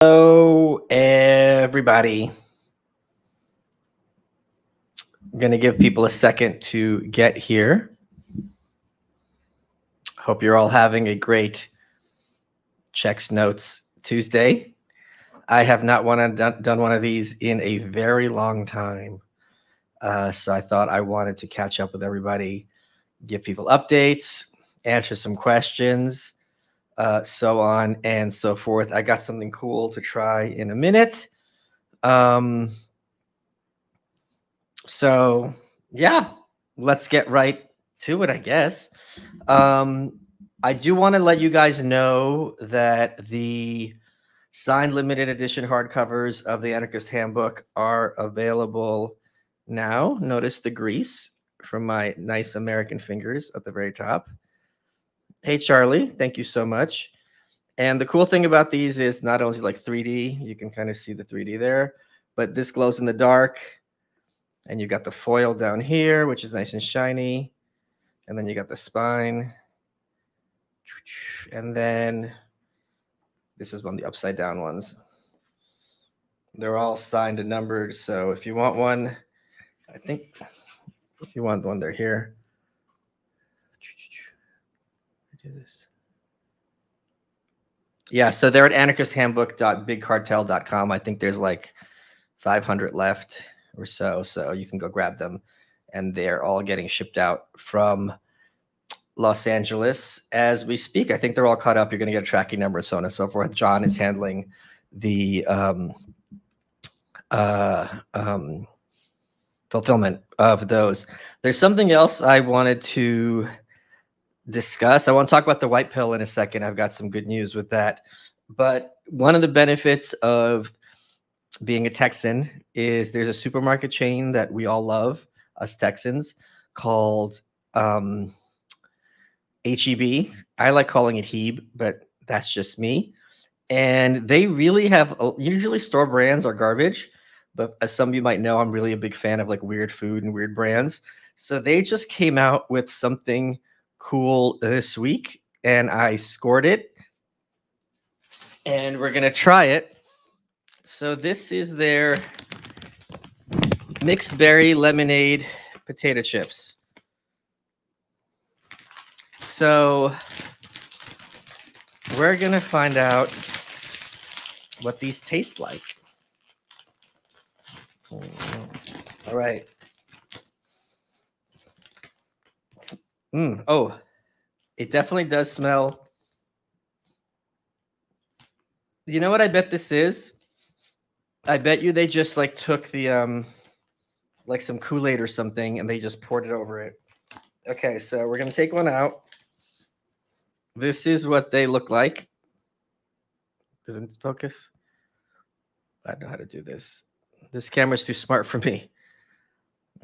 Hello, everybody. I'm going to give people a second to get here. Hope you're all having a great Checks Notes Tuesday. I have not done one of these in a very long time. So I thought I wanted to catch up with everybody, give people updates, answer some questions, so on and so forth. I got something cool to try in a minute. So yeah, let's get right to it, I guess. I do want to let you guys know that the signed limited edition hardcovers of the Anarchist Handbook are available now. Notice the grease from my nice American fingers at the very top. Hey, Charlie, thank you so much. And the cool thing about these is not only like 3D, you can kind of see the 3D there, but this glows in the dark. And you got the foil down here, which is nice and shiny. And then you got the spine. And then this is one of the upside down ones. They're all signed and numbered. So if you want one, I think if you want one, they're here. Do this. Yeah, so they're at anarchisthandbook.bigcartel.com. I think there's like 500 left or so. So you can go grab them. And they're all getting shipped out from Los Angeles as we speak. I think they're all caught up. You're going to get a tracking number, so on and so forth. John is handling the fulfillment of those. There's something else I wanted to discuss. I want to talk about the white pill in a second. I've got some good news with that. But one of the benefits of being a Texan is there's a supermarket chain that we all love, us Texans, called HEB. I like calling it Heb, but that's just me. And they really have, usually store brands are garbage, but as some of you might know, I'm really a big fan of like weird food and weird brands. So they just came out with something cool this week and I scored it and we're going to try it. So this is their mixed berry lemonade potato chips. So we're going to find out what these taste like. All right. Oh, it definitely does smell. You know what I bet this is? I bet you they just like took the like some Kool-Aid or something and they just poured it over it. Okay, so we're going to take one out. This is what they look like. Does it focus? I don't know how to do this. This camera's too smart for me.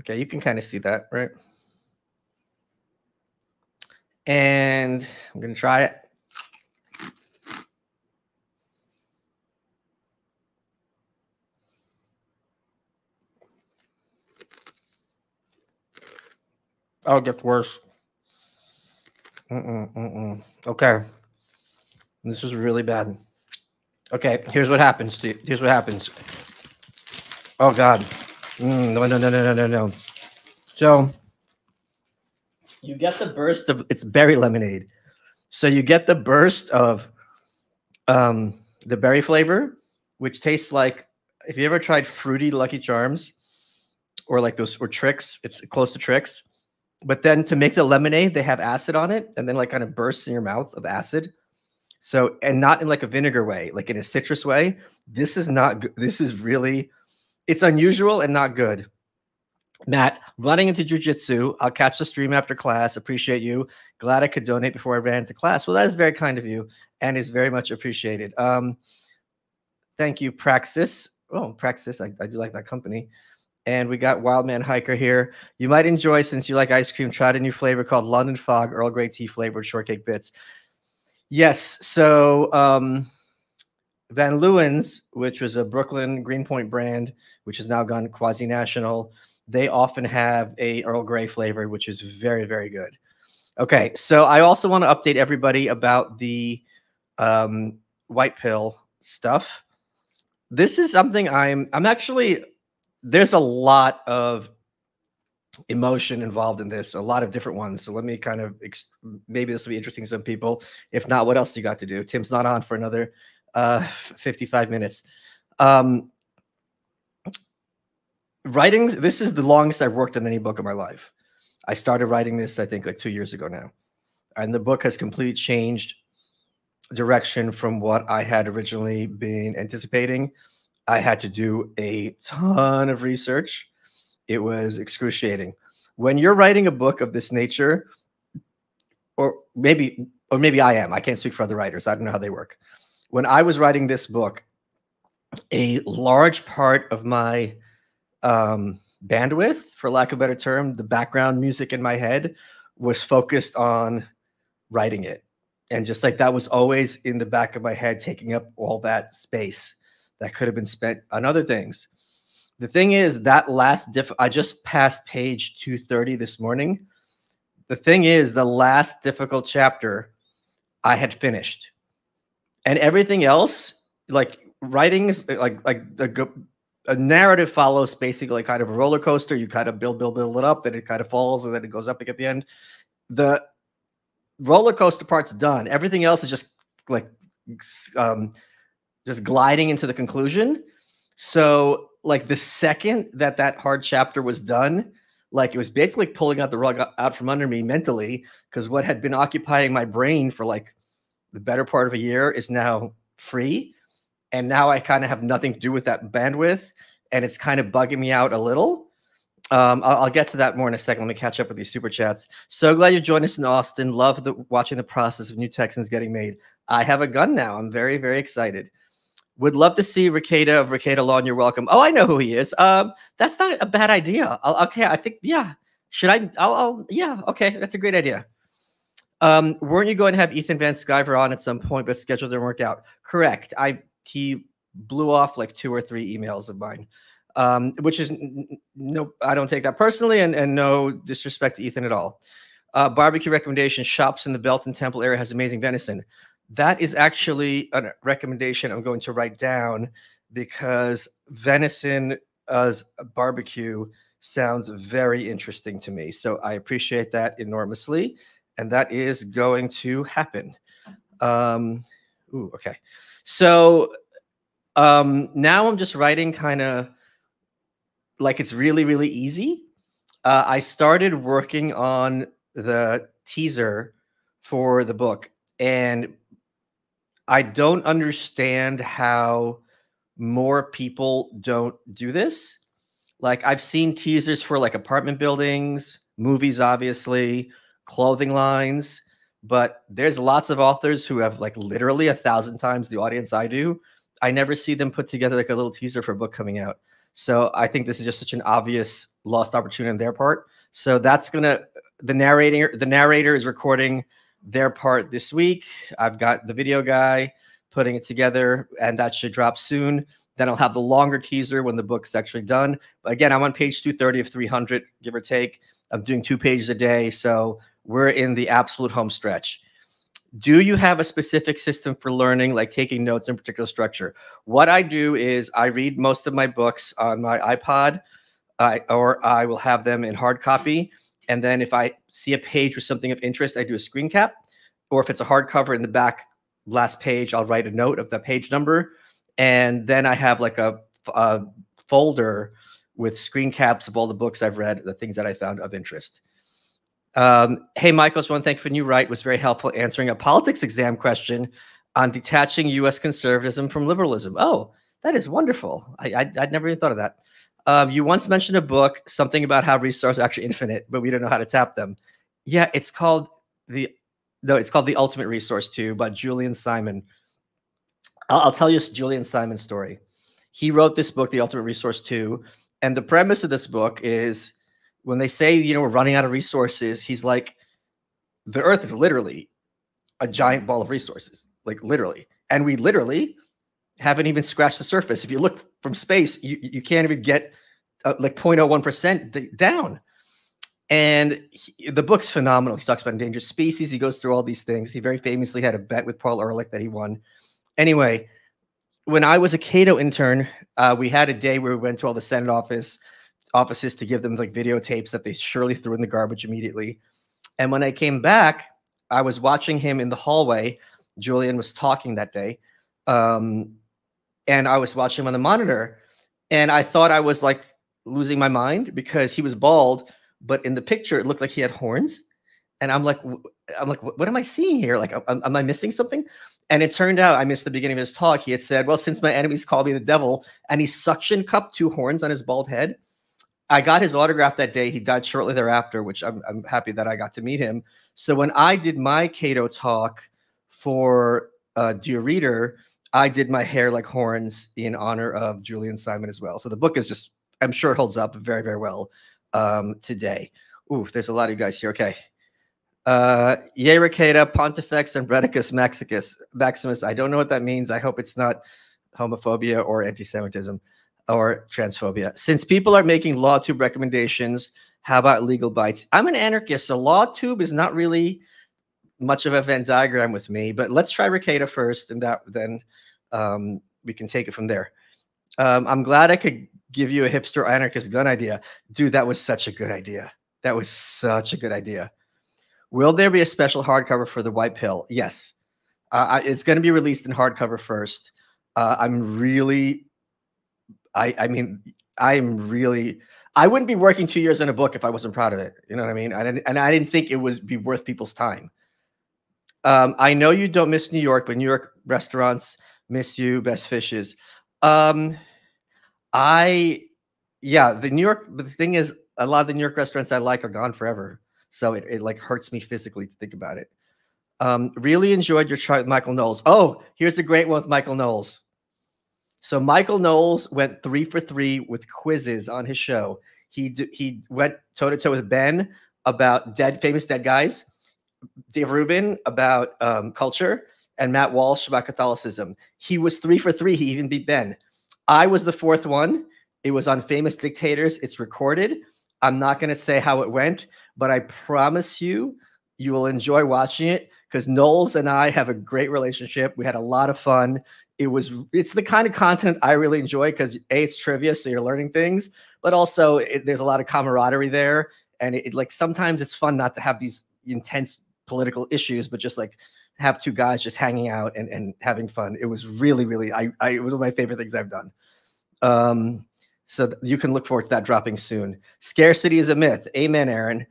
Okay, you can kind of see that, right? And I'm going to try it. Oh, it gets worse. Okay. This is really bad. Okay, here's what happens. Here's what happens. Oh, God. No. So you get the burst of, it's berry lemonade. So you get the burst of the berry flavor, which tastes like, if you ever tried fruity Lucky Charms or like those, or Tricks, it's close to Tricks. But then to make the lemonade, they have acid on it and then like kind of bursts in your mouth of acid. So, and not in like a vinegar way, like in a citrus way. This is not good. This is really, it's unusual and not good. Matt, running into jujitsu. I'll catch the stream after class. Appreciate you. Glad I could donate before I ran into class. Well, that is very kind of you and is very much appreciated. Thank you, Praxis. Oh, Praxis. I do like that company. And we got Wildman Hiker here. You might enjoy, since you like ice cream, tried a new flavor called London Fog Earl Grey tea flavored shortcake bits. Yes. So Van Leeuwen's, which was a Brooklyn Greenpoint brand, which has now gone quasi-national, they often have a Earl Grey flavor, which is very, very good. Okay. So I also want to update everybody about the white pill stuff. this is something I'm actually, there's a lot of emotion involved in this, a lot of different ones. So let me kind of, maybe this will be interesting to some people. If not, what else do you got to do? Tim's not on for another 55 minutes. Writing, this is the longest I've worked on any book in my life. I started writing this, I think, like 2 years ago now. And the book has completely changed direction from what I had originally been anticipating. I had to do a ton of research. It was excruciating. When you're writing a book of this nature, or maybe I am, I can't speak for other writers. I don't know how they work. When I was writing this book, a large part of my bandwidth, for lack of a better term, the background music in my head was focused on writing it. And just like that was always in the back of my head, taking up all that space that could have been spent on other things. The thing is, that last I just passed page 230 this morning. The thing is, the last difficult chapter I had finished. And everything else, like writing, like a narrative follows basically like kind of a roller coaster. You kind of build it up, then it kind of falls, and then it goes up at the end. The roller coaster part's done. Everything else is just like just gliding into the conclusion. So like the second that hard chapter was done, like it was basically pulling out the rug out from under me mentally, because what had been occupying my brain for like the better part of a year is now free. And now I kind of have nothing to do with that bandwidth, and it's kind of bugging me out a little. I'll get to that more in a second. Let me catch up with these super chats. So glad you joined us in Austin. Love watching the process of new Texans getting made. I have a gun now. I'm very, very excited. Would love to see Ricada of Ricada Law, and you're welcome. Oh, I know who he is. That's not a bad idea. Okay, I think, yeah. Should I? Yeah, okay. That's a great idea. Weren't you going to have Ethan Van Sciver on at some point, but schedule didn't work out? Correct. He blew off like 2 or 3 emails of mine, which is no, I don't take that personally, and no disrespect to Ethan at all. Barbecue recommendation: shops in the Belton Temple area has amazing venison. That is actually a recommendation I'm going to write down, because venison as a barbecue sounds very interesting to me. So I appreciate that enormously, and that is going to happen. Okay. So now I'm just writing kind of like it's really, really easy. I started working on the teaser for the book, and I don't understand how more people don't do this. Like I've seen teasers for like apartment buildings, movies, obviously, clothing lines, but there's lots of authors who have like literally 1,000 times the audience I do. I never see them put together like a little teaser for a book coming out. So I think this is just such an obvious lost opportunity on their part. So that's gonna, the narrator is recording their part this week. I've got the video guy putting it together, and that should drop soon. Then I'll have the longer teaser when the book's actually done. But again, I'm on page 230 of 300, give or take. I'm doing 2 pages a day, so we're in the absolute home stretch. Do you have a specific system for learning, like taking notes in particular structure? What I do is I read most of my books on my iPod, or I will have them in hard copy. And then if I see a page with something of interest, I do a screen cap. Or if it's a hardcover, in the back last page, I'll write a note of the page number. And then I have like a folder with screen caps of all the books I've read, the things that I found of interest. Hey, Michael, just want to thank you for new write. Was very helpful answering a politics exam question on detaching U.S. conservatism from liberalism. Oh, that is wonderful. I'd never even thought of that. You once mentioned a book, something about how resources are actually infinite, but we don't know how to tap them. Yeah, it's called the Ultimate Resource 2 by Julian Simon. I'll tell you Julian Simon's story. He wrote this book, The Ultimate Resource 2, and the premise of this book is when they say, you know, we're running out of resources, he's like, the earth is literally a giant ball of resources, like literally. And we literally haven't even scratched the surface. If you look from space, you can't even get like 0.01% down. And the book's phenomenal. He talks about endangered species. He goes through all these things. He very famously had a bet with Paul Ehrlich that he won. Anyway, when I was a Cato intern, we had a day where we went to all the Senate offices to give them like videotapes that they surely threw in the garbage immediately. And when I came back, I was watching him in the hallway. Julian was talking that day. And I was watching him on the monitor. And I thought I was like losing my mind because he was bald, but in the picture, it looked like he had horns. And I'm like, what am I seeing here? Like, am I missing something? And it turned out I missed the beginning of his talk. He had said, well, since my enemies call me the devil, and he suction cupped 2 horns on his bald head. I got his autograph that day. He died shortly thereafter, which I'm happy that I got to meet him. So when I did my Cato talk for Dear Reader, I did my hair like horns in honor of Julian Simon as well. So the book is just, I'm sure it holds up very, very well today. Ooh, there's a lot of you guys here. Okay. Ye Recata, Pontifex, and Breticus Maximus. I don't know what that means. I hope it's not homophobia or anti-Semitism or transphobia. Since people are making LawTube recommendations, how about Legal Bites? I'm an anarchist, so LawTube is not really much of a Venn diagram with me, but let's try Recata first, and then we can take it from there. I'm glad I could give you a hipster anarchist gun idea. Dude, that was such a good idea. That was such a good idea. Will there be a special hardcover for the White Pill? Yes. It's going to be released in hardcover first. I'm really, I mean, I'm really, I wouldn't be working 2 years on a book if I wasn't proud of it. You know what I mean? I didn't think it would be worth people's time. I know you don't miss New York, but New York restaurants miss you. Best fishes. Yeah, the New York, but the thing is, a lot of the New York restaurants I like are gone forever. So it like hurts me physically to think about it. Really enjoyed your chart with Michael Knowles. Oh, here's a great one with Michael Knowles. So Michael Knowles went 3 for 3 with quizzes on his show. He went toe-to-toe with Ben about famous dead guys, Dave Rubin about culture, and Matt Walsh about Catholicism. He was 3 for 3. He even beat Ben. I was the 4th one. It was on famous dictators. It's recorded. I'm not going to say how it went, but I promise you will enjoy watching it because Knowles and I have a great relationship. We had a lot of fun. It's the kind of content I really enjoy because A, it's trivia, so you're learning things, but also there's a lot of camaraderie there. And like sometimes it's fun not to have these intense political issues, but just like have 2 guys just hanging out and having fun. It was really, really, it was one of my favorite things I've done. So you can look forward to that dropping soon. Scarcity is a myth. Amen, Aaron.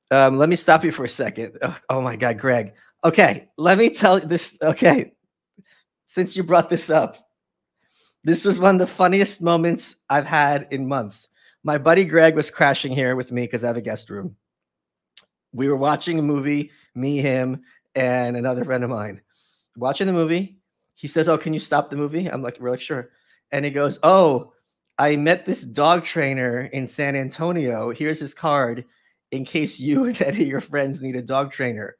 Let me stop you for a second. Oh my God, Greg. Okay, let me tell you this. Okay, since you brought this up, this was one of the funniest moments I've had in months. My buddy Greg was crashing here with me because I have a guest room. We were watching a movie, me, him, and another friend of mine. Watching the movie, he says, "Oh, can you stop the movie?" I'm like, "We're like, sure." And he goes, "Oh, I met this dog trainer in San Antonio. Here's his card in case you and any of your friends need a dog trainer."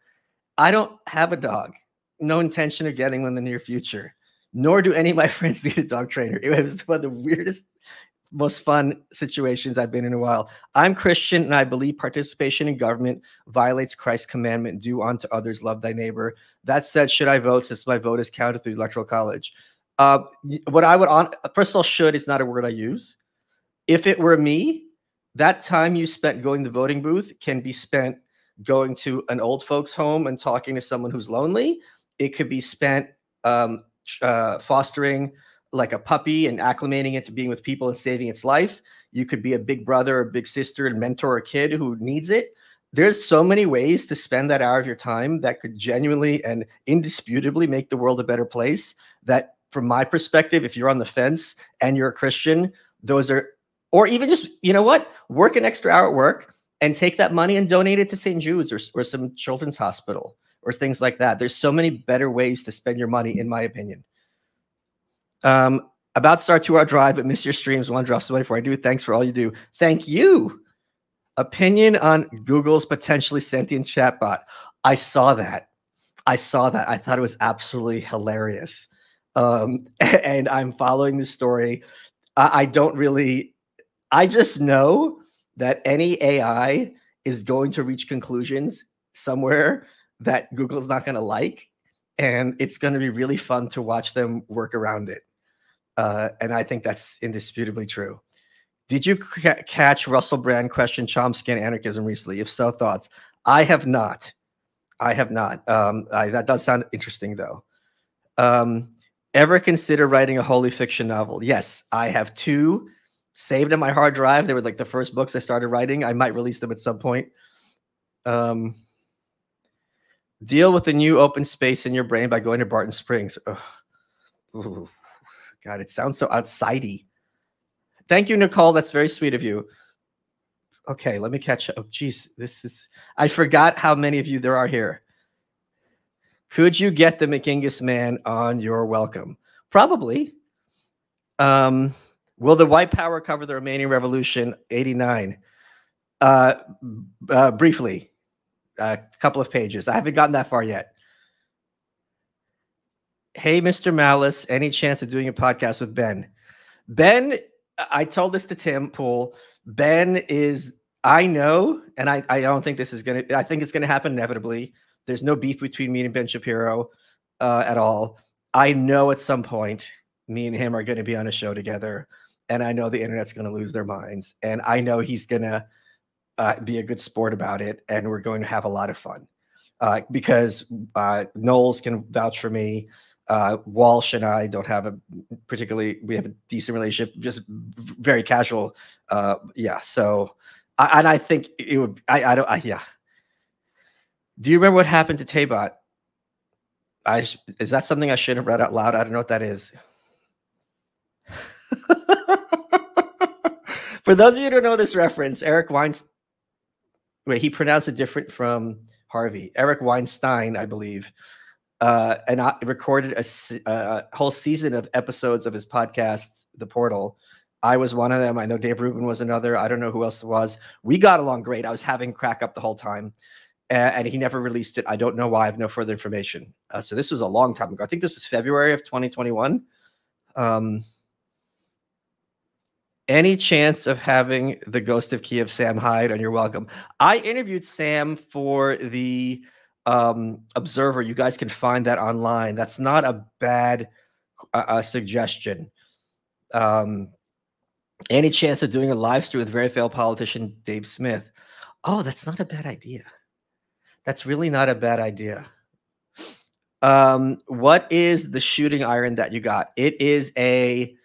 I don't have a dog. No intention of getting one in the near future. Nor do any of my friends need a dog trainer. It was one of the weirdest, most fun situations I've been in a while. I'm Christian, and I believe participation in government violates Christ's commandment, do unto others, love thy neighbor. That said, should I vote since my vote is counted through the Electoral College? What I would first of all, should is not a word I use. If it were me, that time you spent going to the voting booth can be spent going to an old folks home and talking to someone who's lonely. It could be spent fostering like a puppy and acclimating it to being with people and saving its life. You could be a big brother or big sister and mentor a kid who needs it. There's so many ways to spend that hour of your time that could genuinely and indisputably make the world a better place. That from my perspective, if you're on the fence and you're a Christian, those are, or even just, you know what, work an extra hour at work and take that money and donate it to St. Jude's or some children's hospital or things like that. There's so many better ways to spend your money, in my opinion. About to start 2-hour drive, but miss your streams. One drops away before I do. Thanks for all you do. Thank you. Opinion on Google's potentially sentient chatbot. I saw that. I thought it was absolutely hilarious. And I'm following the story. I just know that any AI is going to reach conclusions somewhere that Google's not going to like. And it's going to be really fun to watch them work around it. And I think that's indisputably true. Did you catch Russell Brand question Chomsky and anarchism recently? If so, thoughts? I have not. I have not. That does sound interesting, though. Ever consider writing a holy fiction novel? Yes, I have 2 saved on my hard drive. They were like the first books I started writing. I might release them at some point. Deal with the new open space in your brain by going to Barton Springs. Ooh, God, it sounds so outsidey. Thank you, Nicole. That's very sweet of you. Okay, let me catch up. Oh, geez, I forgot how many of you there are here. Could you get the McGingus Man on your welcome? Probably. Will the white power cover the remaining revolution? 89. Briefly, a couple of pages. I haven't gotten that far yet. Hey, Mr. Malice, any chance of doing a podcast with Ben? Ben, I told this to Tim Poole. Ben is, I know, and I don't think this is going to, I think it's going to happen inevitably. There's no beef between me and Ben Shapiro at all. I know at some point me and him are going to be on a show together, and I know the internet's going to lose their minds, and I know he's going to be a good sport about it, and we're going to have a lot of fun because Knowles can vouch for me. Walsh and I don't have we have a decent relationship, just very casual. Yeah. So, I think it would, yeah. Do you remember what happened to Tabot? Is that something I should have read out loud? I don't know what that is. For those of you who don't know this reference, Eric Weinstein, wait, he pronounced it different from Harvey. Eric Weinstein, I believe. And I recorded a whole season of episodes of his podcast, The Portal. I was one of them. I know Dave Rubin was another. I don't know who else it was. We got along great. I was having crack up the whole time. And he never released it. I don't know why. I have no further information. So this was a long time ago. I think this was February of 2021. Any chance of having the Ghost of Kiev Sam Hyde on your welcome? I interviewed Sam for the Observer. You guys can find that online. That's not a bad suggestion. Any chance of doing a live stream with very failed politician Dave Smith? Oh, that's not a bad idea. That's really not a bad idea. What is the shooting iron that you got? It is a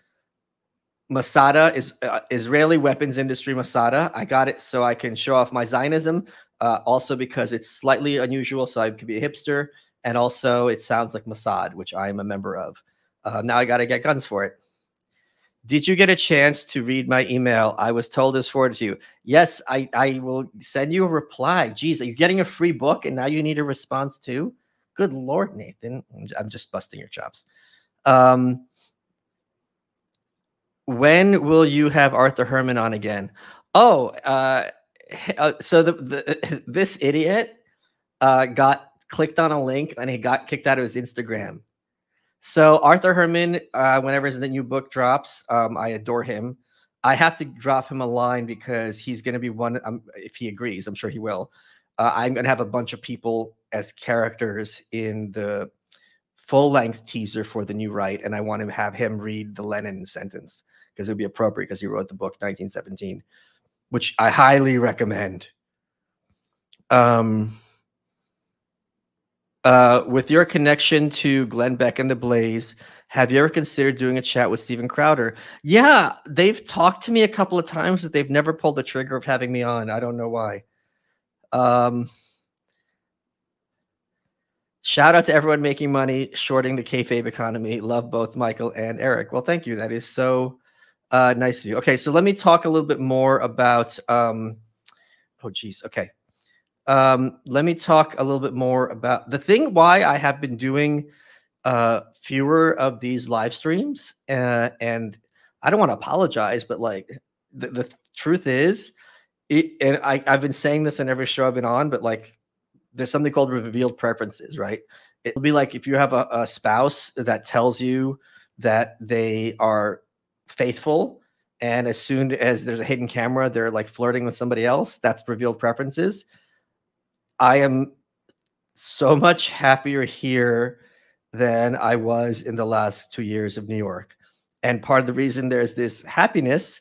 Masada, is Israeli weapons industry Masada. I got it so I can show off my Zionism. Also because it's slightly unusual, so I could be a hipster. And also it sounds like Mossad, which I am a member of. Now I got to get guns for it. Did you get a chance to read my email? I was told it was forwarded to you. Yes, I will send you a reply. Geez, are you getting a free book and now you need a response too? Good Lord, Nathan. I'm just busting your chops. When will you have Arthur Herman on again? Oh, so this idiot got clicked on a link and he got kicked out of his Instagram. So Arthur Herman, whenever the new book drops, I adore him. I have to drop him a line because he's going to be one, if he agrees, I'm sure he will. I'm going to have a bunch of people as characters in the full-length teaser for the new right, and I want to have him read the Lenin sentence because it would be appropriate because he wrote the book 1917, which I highly recommend. With your connection to Glenn Beck and the Blaze, have you ever considered doing a chat with Steven Crowder? Yeah, they've talked to me a couple of times, but they've never pulled the trigger of having me on. I don't know why. Shout out to everyone making money, shorting the kayfabe economy. Love both Michael and Eric. Well, thank you. That is so nice of you. Okay, so let me talk a little bit more about. Oh, geez. Okay. Let me talk a little bit more about the thing why I have been doing fewer of these live streams. And I don't want to apologize, but like the truth is, and I've been saying this in every show I've been on, but like there's something called revealed preferences, right? It'll be like if you have a spouse that tells you that they are faithful, and as soon as there's a hidden camera, they're like flirting with somebody else. That's revealed preferences. I am so much happier here than I was in the last 2 years of New York. And part of the reason there's this happiness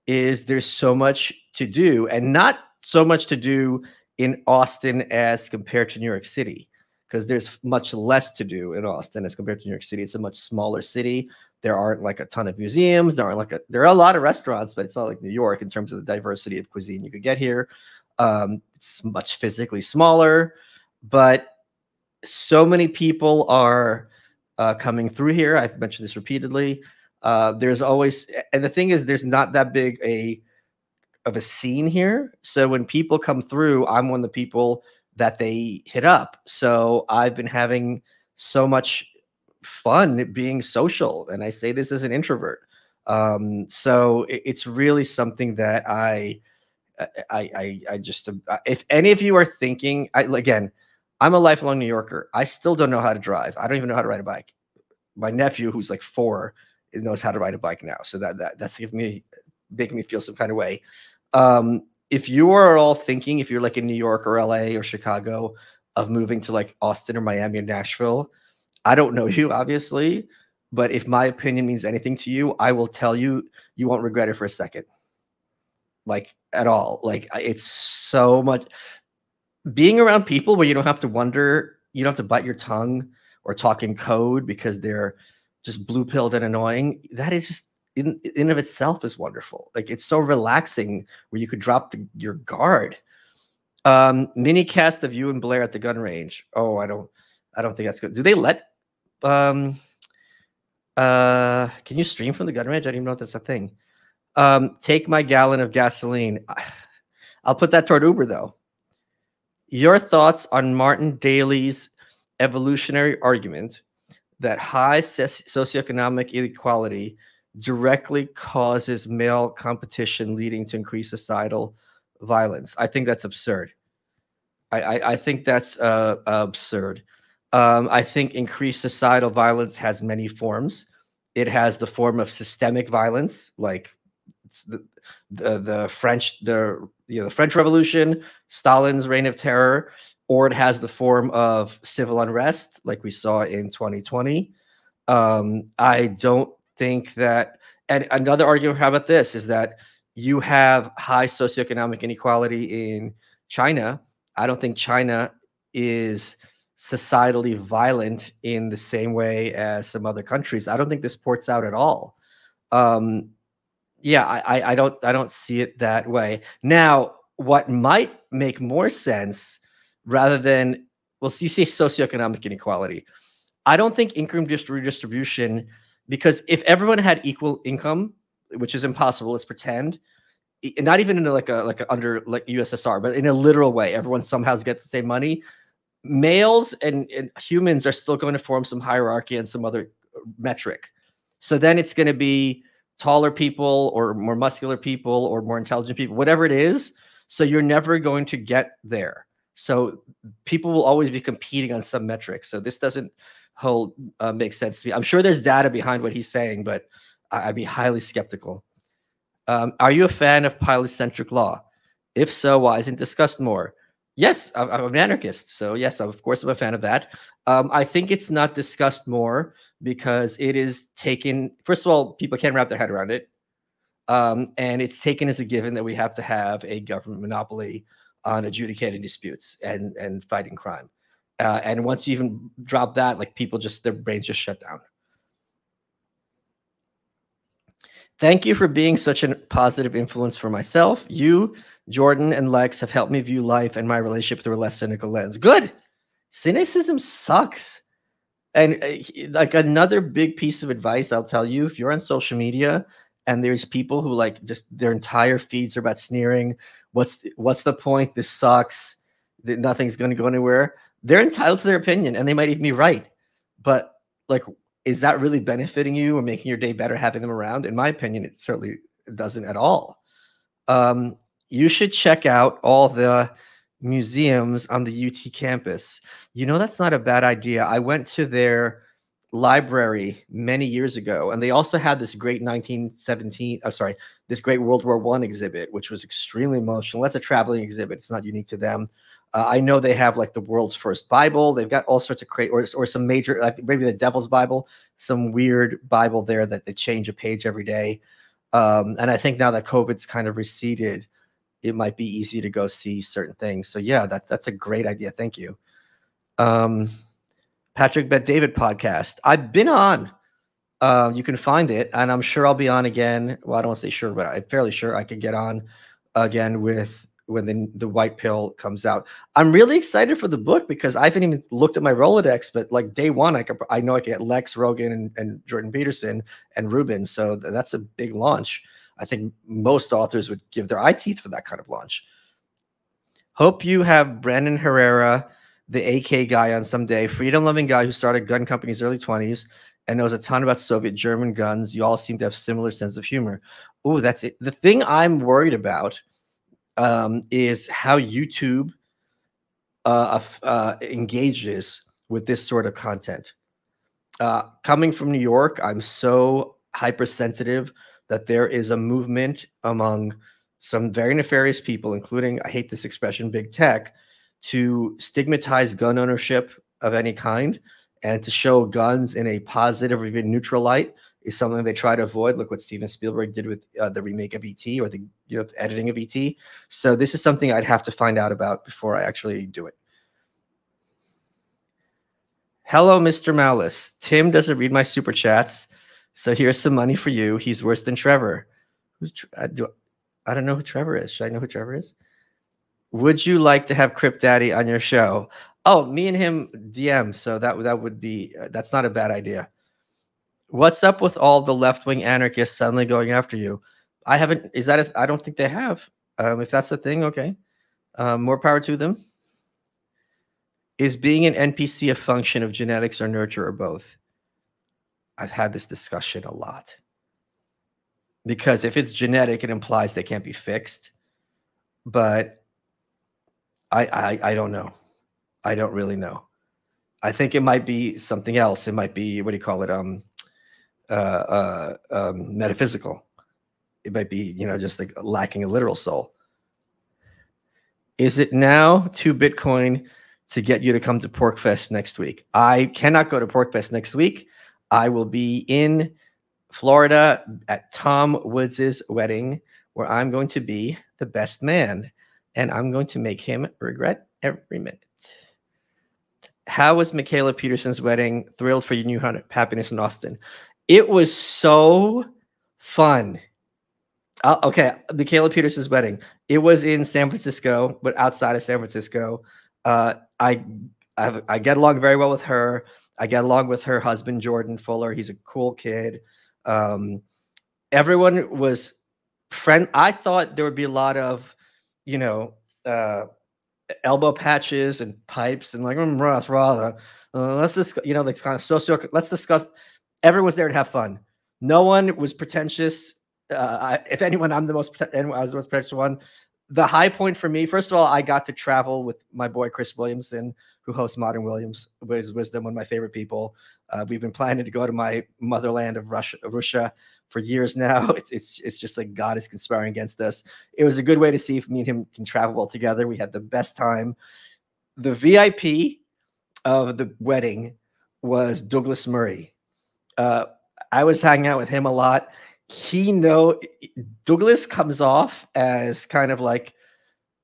is there's so much to do, and not so much to do in Austin as compared to New York City, because there's much less to do in Austin as compared to New York City. It's a much smaller city. There aren't like a ton of museums. There are a lot of restaurants, but it's not like New York in terms of the diversity of cuisine you could get here. It's much physically smaller, but so many people are coming through here. I've mentioned this repeatedly. There's always, and the thing is, there's not that big of a scene here. So when people come through, I'm one of the people that they hit up. So I've been having so much fun being social, and I say this as an introvert. So it's really something that I just, if any of you are thinking, again, I'm a lifelong New Yorker. I still don't know how to drive. I don't even know how to ride a bike. My nephew, who's like 4, knows how to ride a bike now. So that's making me feel some kind of way. If you are all thinking, if you're like in New York or LA or Chicago, of moving to like Austin or Miami or Nashville, I don't know you, obviously, but if my opinion means anything to you, I will tell you, you won't regret it for a second. Like at all. Like it's so much being around people where you don't have to wonder, you don't have to bite your tongue or talk in code because they're just blue-pilled and annoying. That is just in of itself is wonderful. Like it's so relaxing where you could drop your guard. Mini cast of you and Blair at the gun range. Oh, I don't think that's good. Do they let can you stream from the gun range? I don't even know if that's a thing. Take my gallon of gasoline. I'll put that toward Uber though. Your thoughts on Martin Daly's evolutionary argument that high socioeconomic inequality directly causes male competition, leading to increased societal violence? I think that's absurd. I think that's absurd. I think increased societal violence has many forms. It has the form of systemic violence, like the French Revolution, Stalin's reign of terror, or it has the form of civil unrest, like we saw in 2020. I don't think that. And another argument about this is that you have high socioeconomic inequality in China. I don't think China is societally violent in the same way as some other countries. I don't think this ports out at all. Yeah, I don't see it that way. Now, what might make more sense, rather than, well, you say socioeconomic inequality. I don't think income redistribution, because if everyone had equal income, which is impossible, let's pretend, not even in like a under like USSR, but in a literal way, everyone somehow gets the same money. Males and humans are still going to form some hierarchy and some other metric. So then it's going to be taller people or more muscular people or more intelligent people, whatever it is. So you're never going to get there. So people will always be competing on some metric. So this doesn't make sense to me. I'm sure there's data behind what he's saying, but I'd be highly skeptical. Are you a fan of polycentric law? If so, why isn't discussed more? Yes, I'm an anarchist. So yes, of course, I'm a fan of that. I think it's not discussed more because it is taken, first of all, people can't wrap their head around it. And it's taken as a given that we have to have a government monopoly on adjudicating disputes and fighting crime. And once you even drop that, like people just, their brains just shut down. Thank you for being such a positive influence for myself. You, Jordan, and Lex have helped me view life and my relationship through a less cynical lens. Good. Cynicism sucks. And like another big piece of advice I'll tell you, if you're on social media and there's people who like just their entire feeds are about sneering, what's the point? This sucks. Nothing's going to go anywhere. They're entitled to their opinion and they might even be right. But like, is that really benefiting you or making your day better having them around? In my opinion, it certainly doesn't at all. You should check out all the museums on the UT campus. You know, that's not a bad idea. I went to their library many years ago, and they also had this great this great World War I exhibit, which was extremely emotional. That's a traveling exhibit. It's not unique to them. I know they have like the world's first Bible. They've got all sorts of or some major, like maybe the Devil's Bible, some weird Bible there that they change a page every day. And I think now that COVID's kind of receded, it might be easy to go see certain things. So yeah, that's a great idea. Thank you. Patrick Bet David podcast. I've been on. You can find it, and I'm sure I'll be on again. Well, I don't want to say sure, but I'm fairly sure I could get on again when the White Pill comes out. I'm really excited for the book because I haven't even looked at my Rolodex, but like day one, I know I can get Lex, Rogan, and Jordan Peterson and Ruben. So that's a big launch. I think most authors would give their eye teeth for that kind of launch. Hope you have Brandon Herrera, the AK guy, on someday. Freedom-loving guy who started gun companies early 20s and knows a ton about Soviet German guns. You all seem to have similar sense of humor. Oh, that's it. The thing I'm worried about is how YouTube engages with this sort of content. Coming from New York, I'm so hypersensitive that there is a movement among some very nefarious people, including, I hate this expression, big tech, to stigmatize gun ownership of any kind and to show guns in a positive or even neutral light is something they try to avoid. Look what Steven Spielberg did with the remake of E.T. or the editing of E.T. So this is something I'd have to find out about before I actually do it. Hello, Mr. Malice. Tim doesn't read my super chats, so here's some money for you. He's worse than Trevor. I don't know who Trevor is. Should I know who Trevor is? Would you like to have Crip Daddy on your show? Oh, me and him DM, so that would be that's not a bad idea. What's up with all the left-wing anarchists suddenly going after you? I haven't. Is that? I don't think they have. If that's the thing, okay. More power to them. Is being an NPC a function of genetics or nurture or both? I've had this discussion a lot. Because if it's genetic, it implies they can't be fixed. But I don't know. I don't really know. I think it might be something else. It might be, what do you call it? Metaphysical. It might be, just like lacking a literal soul. Is it now 2 Bitcoin to get you to come to PorkFest next week? I cannot go to PorkFest next week. I will be in Florida at Tom Woods' wedding, where I'm going to be the best man, and I'm going to make him regret every minute. How was Michaela Peterson's wedding? Thrilled for your new happiness in Austin. It was so fun. Okay, Michaela Peterson's wedding. It was in San Francisco, but outside of San Francisco. I get along very well with her. I get along with her husband, Jordan Fuller. He's a cool kid. Everyone was friend. I thought there would be a lot of, elbow patches and pipes and like let's discuss, like kind of socio. Let's discuss. Everyone's there to have fun. No one was pretentious. If anyone, I was the most pretentious one. The high point for me, first of all, I got to travel with my boy Chris Williamson, who hosts Modern Williams, with his wisdom, one of my favorite people. We've been planning to go to my motherland of Russia for years now. It's just like God is conspiring against us. It was a good way to see if me and him can travel well together. We had the best time. The VIP of the wedding was Douglas Murray. I was hanging out with him a lot. Douglas comes off as kind of like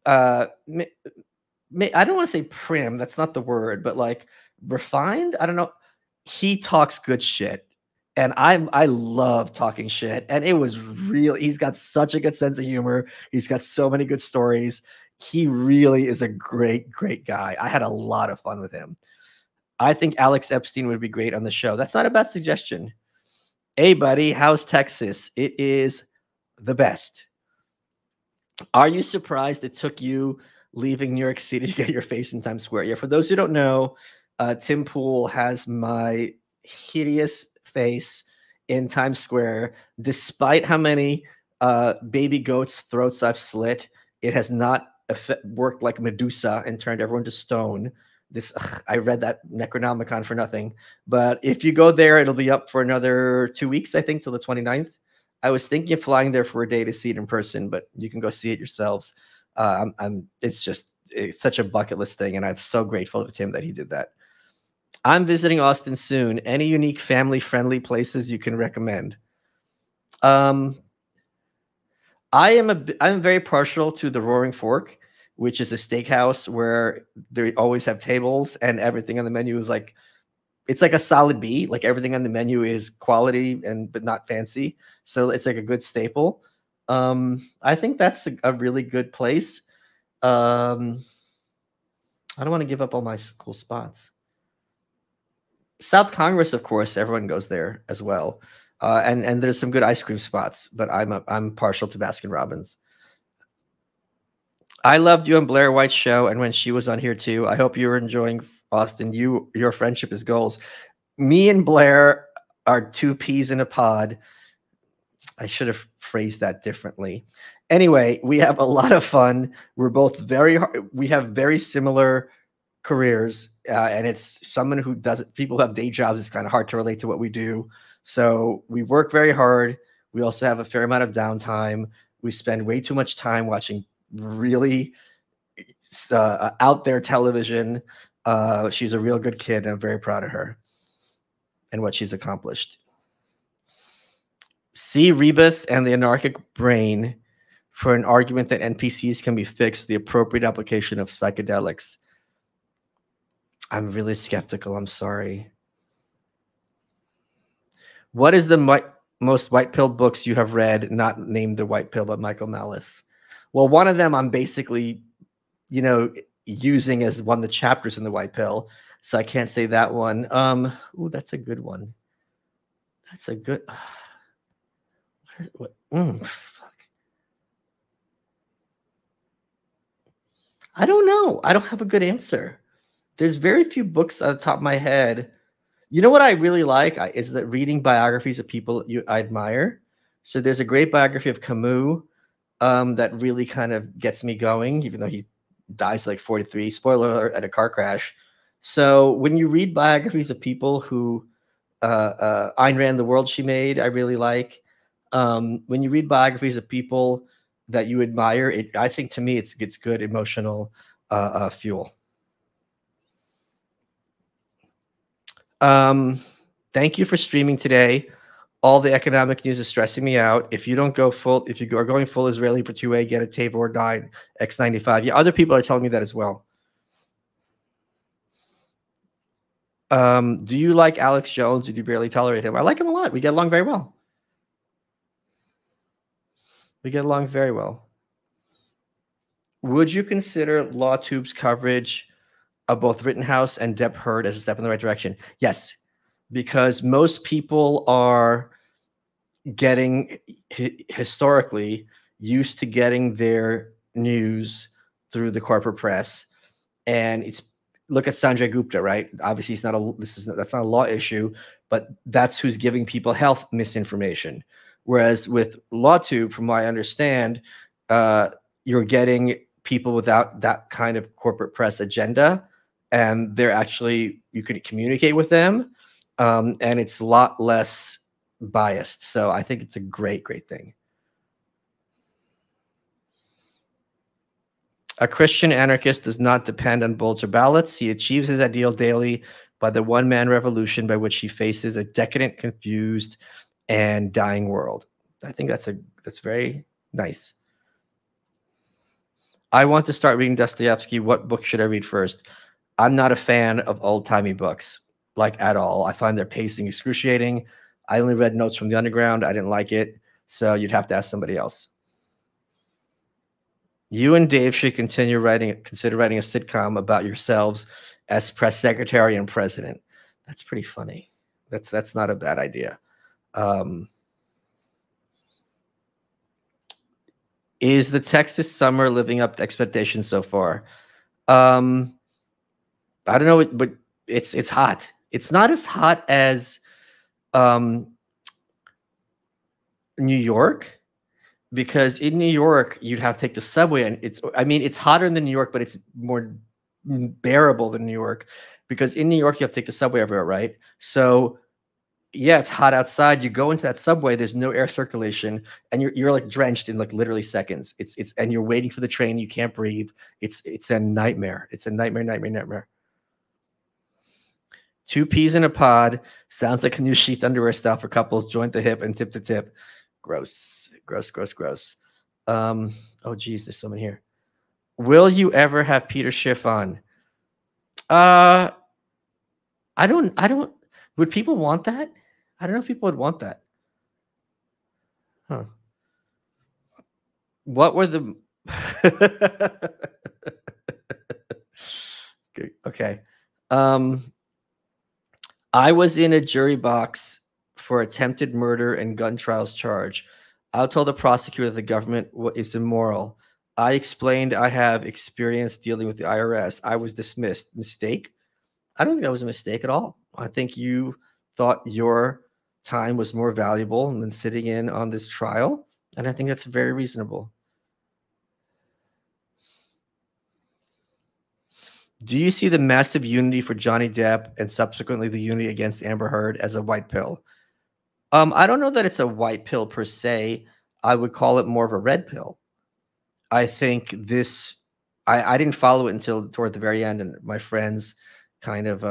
I don't want to say prim, that's not the word, but like refined. I don't know. He talks good shit, and I love talking shit. And it was real. He's got such a good sense of humor. He's got so many good stories. He really is a great guy. I had a lot of fun with him. I think Alex Epstein would be great on the show. That's not a bad suggestion. Hey, buddy, how's Texas? It is the best. Are you surprised it took you leaving New York City to get your face in Times Square? Yeah, for those who don't know, Tim Pool has my hideous face in Times Square. Despite how many baby goats' throats I've slit, it has not worked like Medusa and turned everyone to stone. I read that Necronomicon for nothing. But if you go there, it'll be up for another 2 weeks, I think, till the 29th. I was thinking of flying there for a day to see it in person, but you can go see it yourselves. It's such a bucket list thing, and I'm so grateful to Tim that he did that. I'm visiting Austin soon. Any unique family-friendly places you can recommend? I'm very partial to the Roaring Fork, which is a steakhouse where they always have tables and everything on the menu is like, it's like a solid B. Like everything on the menu is quality but not fancy. So it's like a good staple. I think that's a really good place. I don't want to give up all my cool spots. South Congress, of course, everyone goes there as well. And there's some good ice cream spots, but I'm partial to Baskin Robbins. I loved you on Blair White's show, and when she was on here too. I hope you're enjoying Austin. Your friendship is goals. Me and Blair are two peas in a pod. I should have phrased that differently. Anyway, we have a lot of fun. We're both we have very similar careers, and it's someone who doesn't. People who have day jobs. It's kind of hard to relate to what we do. So we work very hard. We also have a fair amount of downtime. We spend way too much time watching really out there television. She's a real good kid, and I'm very proud of her and what she's accomplished. See Rebus and the Anarchic Brain for an argument that NPCs can be fixed with the appropriate application of psychedelics. I'm really skeptical. I'm sorry. What is the most white pill books you have read, not named The White Pill by Michael Malice? Well, one of them I'm basically, using as one of the chapters in The White Pill. So I can't say that one. Ooh, that's a good one. That's a good... fuck. I don't know. I don't have a good answer. There's very few books on the top of my head. You know what I really like is that reading biographies of people I admire. So there's a great biography of Camus that really kind of gets me going, even though he dies like 43. Spoiler alert, at a car crash. So when you read biographies of people who Ayn Rand, The World She Made, I really like. When you read biographies of people that you admire, I think to me it's good emotional fuel. Thank you for streaming today. All the economic news is stressing me out. If you don't go full, if you are going full Israeli for 2A, get a TAVE or die X95. Yeah, other people are telling me that as well. Do you like Alex Jones? Or do you barely tolerate him? I like him a lot. We get along very well. Would you consider LawTube's coverage of both Rittenhouse and Depp Heard as a step in the right direction? Yes, because most people are getting historically used to getting their news through the corporate press, and look at Sanjay Gupta, right? Obviously, that's not a law issue, but that's who's giving people health misinformation. Whereas with LawTube, from what I understand, you're getting people without that kind of corporate press agenda, and you can communicate with them, and it's a lot less biased. So I think it's a great thing. A Christian anarchist does not depend on votes or ballots. He achieves his ideal daily by the one-man revolution by which he faces a decadent, confused, and dying world. I think that's very nice. I want to start reading Dostoevsky. What book should I read first? I'm not a fan of old-timey books, like at all. I find their pacing excruciating. I only read Notes from the Underground. I didn't like it, so you'd have to ask somebody else. You and Dave should consider writing a sitcom about yourselves as press secretary and president. That's pretty funny. That's not a bad idea. Is the Texas summer living up to expectations so far? I don't know, but it's hot. It's not as hot as New York, because in New York you'd have to take the subway, and it's hotter than New York, but it's more bearable than New York, because in New York you have to take the subway everywhere, right? So yeah, it's hot outside. You go into that subway, there's no air circulation, and you're like drenched in like literally seconds. It's and you're waiting for the train, you can't breathe. It's a nightmare. It's a nightmare. 2 peas in a pod sounds like a new sheath underwear style for couples. Joint the hip and tip to tip. Gross. Oh geez, there's someone here. Will you ever have Peter Schiff on? I don't. Would people want that? I don't know if people would want that. Huh. What were the okay. I was in a jury box for attempted murder and gun trials charge. I told the prosecutor that the government is immoral. I explained I have experience dealing with the IRS. I was dismissed. Mistake? I don't think that was a mistake at all. I think you thought your time was more valuable than sitting in on this trial, and I think that's very reasonable. Do you see the massive unity for Johnny Depp and subsequently the unity against Amber Heard as a white pill? I don't know that it's a white pill per se. I would call it more of a red pill. I think this, I didn't follow it until toward the very end, and my friends kind of,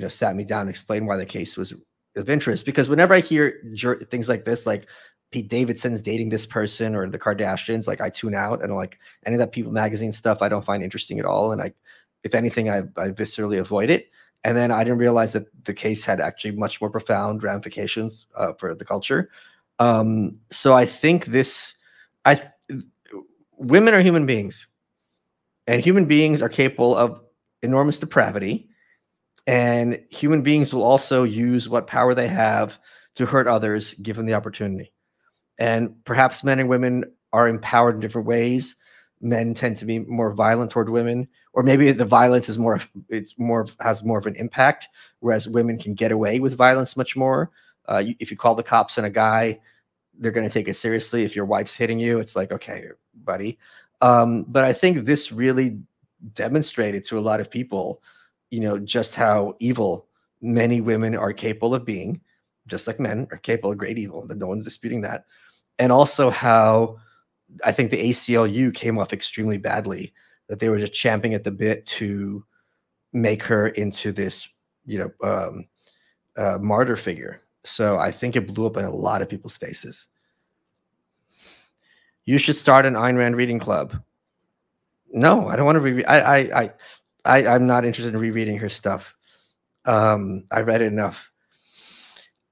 sat me down and explained why the case was of interest. Because whenever I hear things like this, like Pete Davidson's dating this person or the Kardashians, like I tune out, and like any of that People Magazine stuff I don't find interesting at all. And if anything, I viscerally avoid it. And then I didn't realize that the case had actually much more profound ramifications for the culture. So I think women are human beings, and human beings are capable of enormous depravity. And human beings will also use what power they have to hurt others, given the opportunity. And perhaps men and women are empowered in different ways. Men tend to be more violent toward women, or maybe the violence is has more of an impact, whereas women can get away with violence much more. If you call the cops on a guy, they're going to take it seriously. If your wife's hitting you, it's like, okay, buddy. But I think this really demonstrated to a lot of people, just how evil many women are capable of being, just like men are capable of great evil. No one's disputing that. And also how I think the ACLU came off extremely badly, that they were just champing at the bit to make her into this, martyr figure. So I think it blew up in a lot of people's faces. You should start an Ayn Rand reading club. No, I don't want to reread. I'm not interested in rereading her stuff. I read it enough.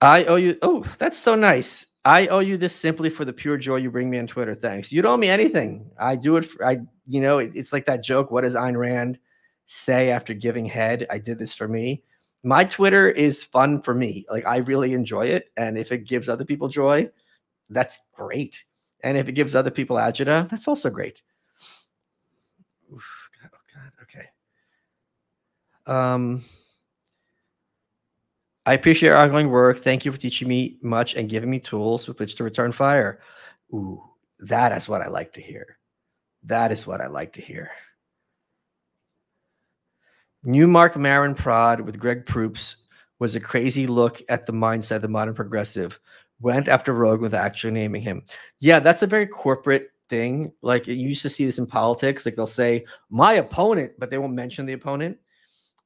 I owe you. Oh, that's so nice. I owe you this simply for the pure joy you bring me on Twitter. Thanks. You don't owe me anything. I do it. It's like that joke. What does Ayn Rand say after giving head? I did this for me. My Twitter is fun for me. Like, I really enjoy it. And if it gives other people joy, that's great. And if it gives other people agita, that's also great. Oof, God, okay. I appreciate your ongoing work. Thank you for teaching me much and giving me tools with which to return fire. Ooh, that is what I like to hear. That is what I like to hear. New Mark Maron Prod with Greg Proops was a crazy look at the mindset of the modern progressive. Went after Rogan with actually naming him. Yeah, that's a very corporate thing. Like, you used to see this in politics. Like, they'll say, my opponent, but they won't mention the opponent.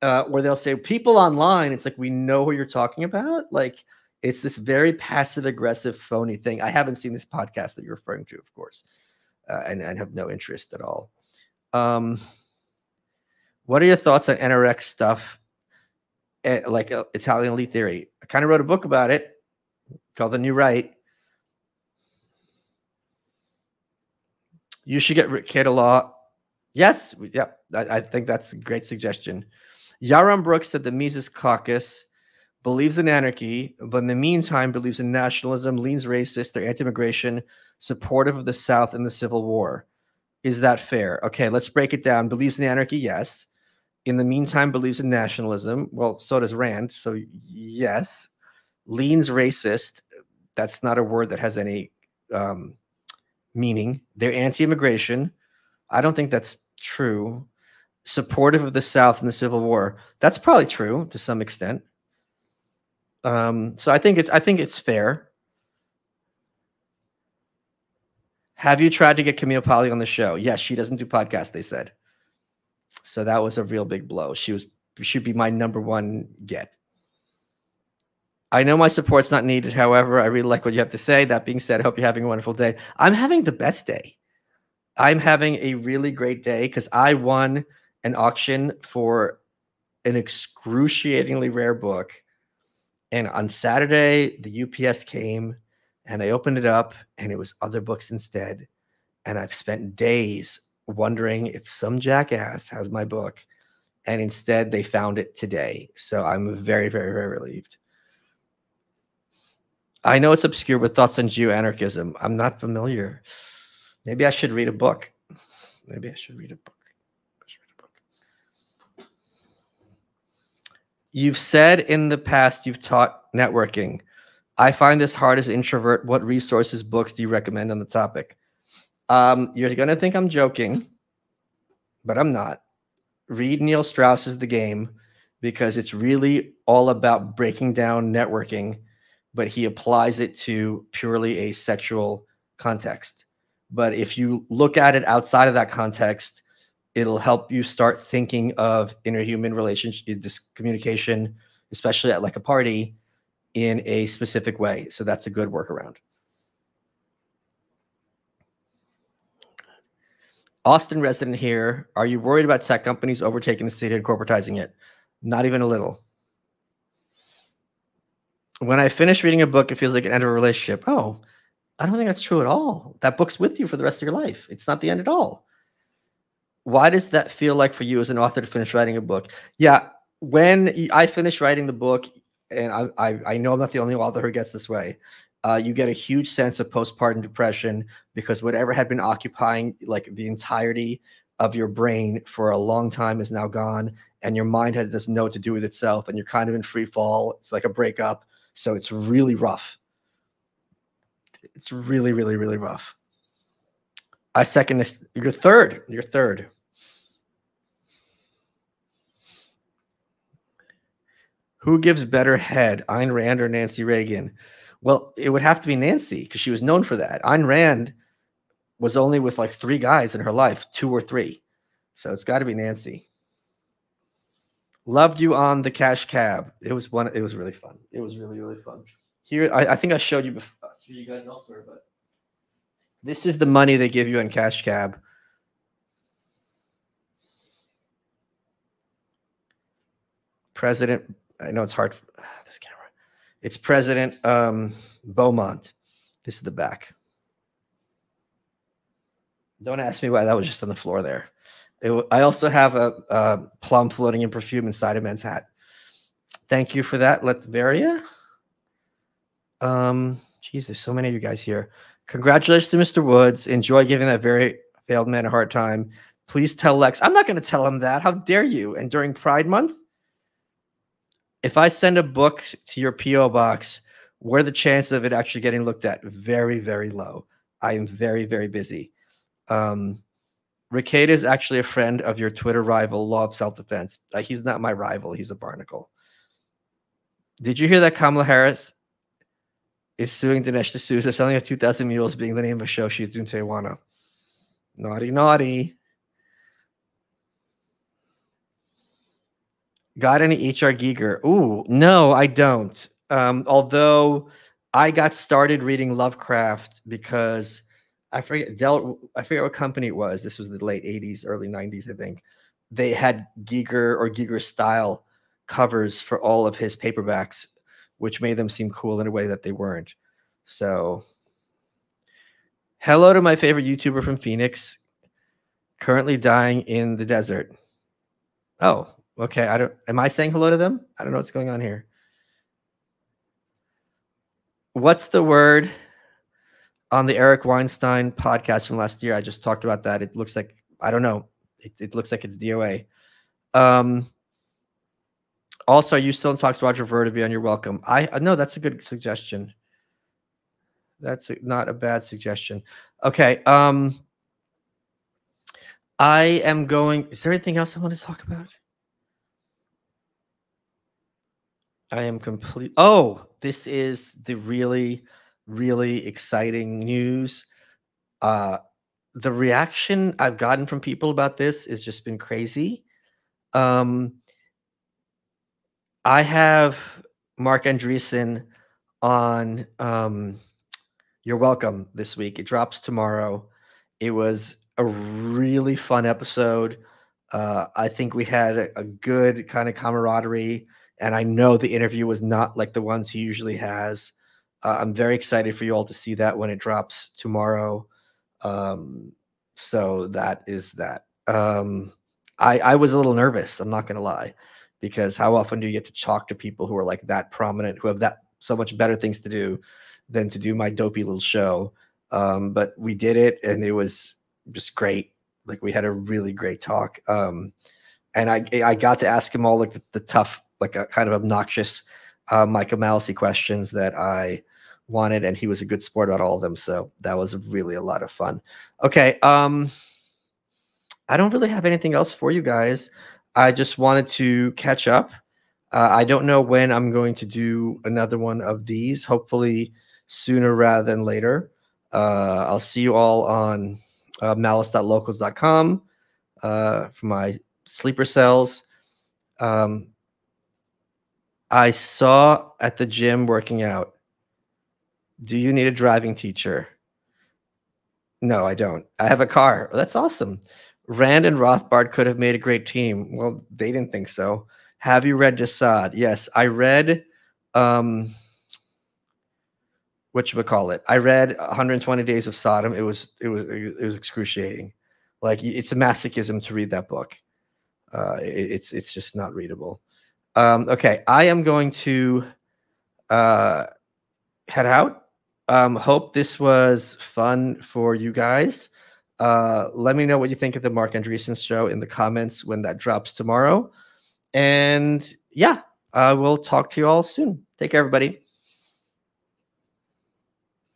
Where they'll say people online. It's like, we know who you're talking about. Like, it's this very passive aggressive phony thing. I haven't seen this podcast that you're referring to, of course, and have no interest at all. What are your thoughts on NRX stuff, like Italian elite theory? I kind of wrote a book about it called The New Right. You should get kid a law. Yes, yep. I think that's a great suggestion. Yaron Brooks said the Mises Caucus believes in anarchy, but in the meantime believes in nationalism, leans racist, they're anti-immigration, supportive of the South in the Civil War. Is that fair? Okay, let's break it down. Believes in anarchy, yes. In the meantime, believes in nationalism. Well, so does Rand. So yes. Leans racist. That's not a word that has any meaning. They're anti-immigration. I don't think that's true. Supportive of the South in the Civil War. That's probably true to some extent. So I think it's fair. Have you tried to get Camille Polly on the show? Yes, she doesn't do podcasts, they said. So that was a real big blow. She'd be my number one get. I know my support's not needed. However, I really like what you have to say. That being said, I hope you're having a wonderful day. I'm having the best day. I'm having a really great day because I won an auction for an excruciatingly rare book. And on Saturday, the UPS came and I opened it up and it was other books instead. And I've spent days wondering if some jackass has my book. And instead, they found it today. So I'm very, very, very relieved. I know it's obscure, but thoughts on Jew-anarchism. I'm not familiar. Maybe I should read a book. Maybe I should read a book. You've said in the past you've taught networking. I find this hard as an introvert. What resources, books do you recommend on the topic? You're going to think I'm joking, but I'm not. Read Neil Strauss's The Game because it's really all about breaking down networking, but he applies it to purely a sexual context. But if you look at it outside of that context, it'll help you start thinking of interhuman relationship, this communication, especially at like a party, in a specific way. So that's a good workaround. Austin resident here. Are you worried about tech companies overtaking the city and corporatizing it? Not even a little. When I finish reading a book, it feels like an end of a relationship. Oh, I don't think that's true at all. That book's with you for the rest of your life. It's not the end at all. Why does that feel like for you as an author to finish writing a book? Yeah, when I finish writing the book, and I know I'm not the only author who gets this way, you get a huge sense of postpartum depression because whatever had been occupying like the entirety of your brain for a long time is now gone, and your mind doesn't know what to do with itself, and you're kind of in free fall. It's like a breakup, so it's really rough. It's really, really, really rough. I second this. You're third. You're third. Who gives better head, Ayn Rand or Nancy Reagan? Well, it would have to be Nancy because she was known for that. Ayn Rand was only with like 3 guys in her life, 2 or 3. So it's got to be Nancy. Loved you on the Cash Cab. It was really fun. It was really, really fun. Here, I think I showed you before. I showed you guys elsewhere, but this is the money they give you on Cash Cab. President, I know it's hard for this camera. It's President Beaumont. This is the back. Don't ask me why that was just on the floor there. I also have a plum floating in perfume inside a men's hat. Thank you for that, Letveria. Geez, there's so many of you guys here. Congratulations to Mr. Woods. Enjoy giving that very failed man a hard time. Please tell Lex. I'm not going to tell him that. How dare you? And during Pride Month, if I send a book to your P.O. box, what are the chances of it actually getting looked at? Very, very low. I am very, very busy. Ricada is actually a friend of your Twitter rival, Law of Self-Defense. He's not my rival. He's a barnacle. Did you hear that Kamala Harris is suing Dinesh D'Souza, selling of 2,000 Mules being the name of a show she's doing Tijuana? Naughty, naughty. Got any H.R. Giger? Ooh, no, I don't. Although I got started reading Lovecraft because I forget what company it was. This was the late 80s, early 90s, I think. They had Giger or Giger style covers for all of his paperbacks, which made them seem cool in a way that they weren't. So, hello to my favorite YouTuber from Phoenix, currently dying in the desert. Oh, okay. Am I saying hello to them? I don't know what's going on here. What's the word on the Eric Weinstein podcast from last year? I just talked about that. It looks like, I don't know. It looks like it's DOA. Also, are you still in talks to Roger Ver to be on? You're welcome. No, that's a good suggestion. That's not a bad suggestion. Okay. I am going. Is there anything else I want to talk about? I am complete. Oh, this is the really, really exciting news. Uh, the reaction I've gotten from people about this has just been crazy. Um, I have Mark Andreessen on You're Welcome this week. It drops tomorrow. It was a really fun episode. I think we had a good kind of camaraderie, and I know the interview was not like the ones he usually has. I'm very excited for you all to see that when it drops tomorrow. Um, so that is that. I was a little nervous, I'm not gonna lie, because how often do you get to talk to people who are like that prominent, who have that so much better things to do than to do my dopey little show? But we did it, and it was just great. Like, we had a really great talk. And I got to ask him all like the tough, like kind of obnoxious Micah Malice questions that I wanted, and he was a good sport about all of them. So that was really a lot of fun. Okay. I don't really have anything else for you guys. I just wanted to catch up. I don't know when I'm going to do another one of these, hopefully sooner rather than later. I'll see you all on malice.locals.com for my sleeper cells. I saw at the gym working out. Do you need a driving teacher? No, I don't. I have a car. Well, that's awesome. Rand and Rothbard could have made a great team. Well, they didn't think so. Have you read Desaad? Yes, I read whatchamacallit. I read 120 Days of Sodom. It was excruciating. Like, it's a masochism to read that book. It's just not readable. Okay, I am going to head out. Hope this was fun for you guys. Let me know what you think of the Mark Andreessen show in the comments when that drops tomorrow. And yeah, we'll talk to you all soon. Take care, everybody.